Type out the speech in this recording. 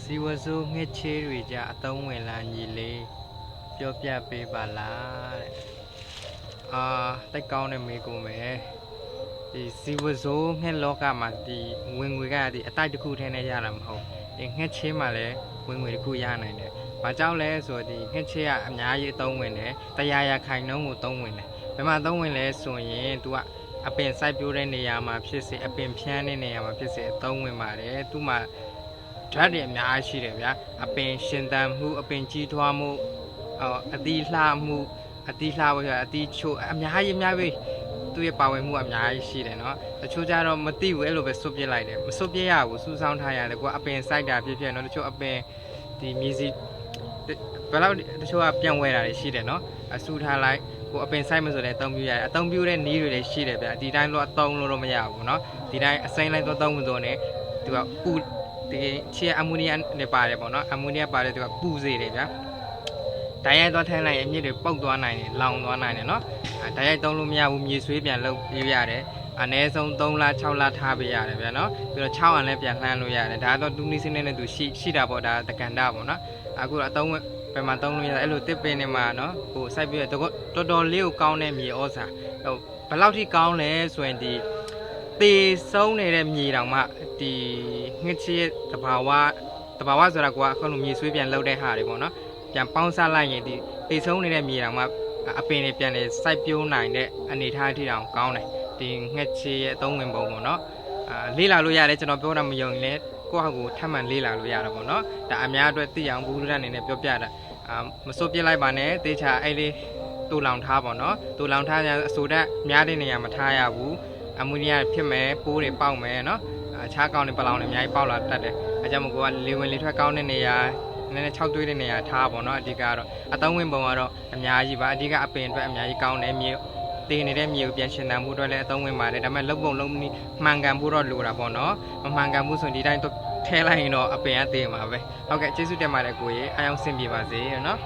စီဝစုငှက်ချေးတွေကြအသုံးဝင်လာညီလေးပြောပြပေးပါလားတဲ့တိုက်ကောင်းတဲ့မေးကုန်မယ်ဒီစီဝစုငှက်လောကမှာဒီဝင်ငွေကဒီအတိုက်တစ်ခုထဲနဲ့ရတာမဟုတ်ဒီငှက်ချေးမှာလည်းဝင်ငွေတစ်ခုရနိုင်တယ်ဘာကြောင့်လဲဆိုတော့ဒီငှက်ချေးကအများကြီးအသုံးဝင်တယ်100ရာခိုင်နှုန်းကိုသုံးဝင်တယ်ဘယ်မှာသုံးဝင်လဲဆိုရင် तू ကအပင်စိုက်ပျိုးတဲ့နေရာမှာဖြစ်စေအပင်ဖြန်းတဲ့နေရာမှာဖြစ်စေအသုံးဝင်ပါတယ်သူ့မှာဓာတ်တွေအများကြီးရှိတယ်ဗျာအပင်ရှင်သန်မှုအပင်ကြီးထွားမှုအသီးလှမှုအသီးလှဖို့ဆိုတာအသီးချို့အများကြီးသူ့ရဲ့ပါဝင်မှုအများကြီးရှိတယ်နော်တချို့ကြတော့မသိဘူးအဲ့လိုပဲစွတ်ပစ်လိုက်တယ်မစွတ်ပစ်ရဘူးစူးစောင်းထားရတယ်ကိုကအပင်စိုက်တာဖြစ်ဖြစ်နော်တချို့အပင်ဒီမြေစီဘယ်လောက်တချို့ကပြန်ဝဲတာတွေရှိတယ်နော်အဆူထားလိုက်ကိုအပင်စိုက်မဆိုလည်းအသုံးပြုရတယ်အသုံးပြုတဲ့နည်းတွေလည်းရှိတယ်ဗျဒီတိုင်းတော့အသုံးလို့တော့မရဘူးနော်ဒီတိုင်းအစိမ်းလိုက်တော့သုံးမလို့နဲ့သူကပူဒီချီအမိုနီယာနဲ့ပါတယ်ပေါ့နော်အမိုနီယာပါတယ်သူကပူစေတယ်ဗျာဓာတ်ရိုက်သွားထိုင်းလိုက်ရင်အမြစ်တွေပုတ်သွားနိုင်တယ်လောင်သွားနိုင်တယ်နော်ဓာတ်ရိုက်သုံးလို့မရဘူးမြေဆွေးပြန်လုပ်ပြရတယ်အနည်းဆုံး3လ6လထားပေးရတယ်ဗျာနော်ပြီးတော့6အောင်လည်းပြန်လှမ်းလို့ရတယ်ဒါတော့တူနီစင်းနဲ့သူရှိတာပေါ့ဒါတကန်တာပေါ့နော်အခုတော့အသုံးဘယ်မှာသုံးလို့ရအဲ့လိုတစ်ပင်နေမှာနော်ဟိုစိုက်ပြီးတော့တော်လေးကိုကောင်းတဲ့မြေဩဇာဟိုဘယ်လောက်ထိကောင်းလဲဆိုရင်ဒီသေဆုံးနေတဲ့မြေတောင်မှဒီငှက်ချစ်တဘာဝဆိုတာကအခုလိုမြေဆွေးပြန်လှုပ်တဲ့ဟာတွေပေါ့နော်ပြန်ပေါင်းစားလိုက်ရင်ဒီသေဆုံးနေတဲ့မြေတောင်မှအပင်တွေပြန်နေစိုက်ပျိုးနိုင်တဲ့အနေအထားအထိတောင်ကောင်းတယ်ဒီငှက်ချစ်ရဲ့အသုံးဝင်ပုံပေါ့နော်လေးလာလို့ရတယ်ကျွန်တော်ပြောတာမယုံရင်လည်းကိုယ့်ဟာကိုထပ်မံလေးလာလို့ရတာပေါ့နော်ဒါအများအတွက်သိအောင်ဘူးလူတန်းအနေနဲ့ပြောပြတာမစိုးပြစ်လိုက်ပါနဲ့တေချာအဲ့လေးတူလောင်ထားပါနော်တူလောင်ထားရအဆိုဓာတ်များတဲ့နေရာမှာထားရဘူးအမိုနီယာဖြစ်မယ်ပိုးတွေပေါက်မယ်နော်အခြားကောင်းတွေပလောင်တွေအများကြီးပေါက်လာတတ်တယ်အဲကြောင့်မို့ကိုကလေဝင်လေထွက်ကောင်းတဲ့နေရာနည်းနည်း6သွေးတဲ့နေရာထားပါနော်အဓိကတော့အသုံးဝင်ပုံကတော့အများကြီးပါအဓိကအပင်အတွက်အများကြီးကောင်းတယ်မြေတေးနေတဲ့မြေကိုပြန်ရှင်သန်မှုအတွက်လည်းအသုံးဝင်ပါတယ်ဒါပေမဲ့လုံပုံလုံးမှန်ကန်ဖို့တော့လိုတာပေါ့နော်မမှန်ကန်ဘူးဆိုရင်ဒီတိုင်းထဲလိုက်ရင်တော့အပင်ကတေးမှာပဲဟုတ်ကဲ့ကျေးဇူးတင်ပါတယ်ကိုကြီးအားလုံးဆင်ပြေပါစေနော်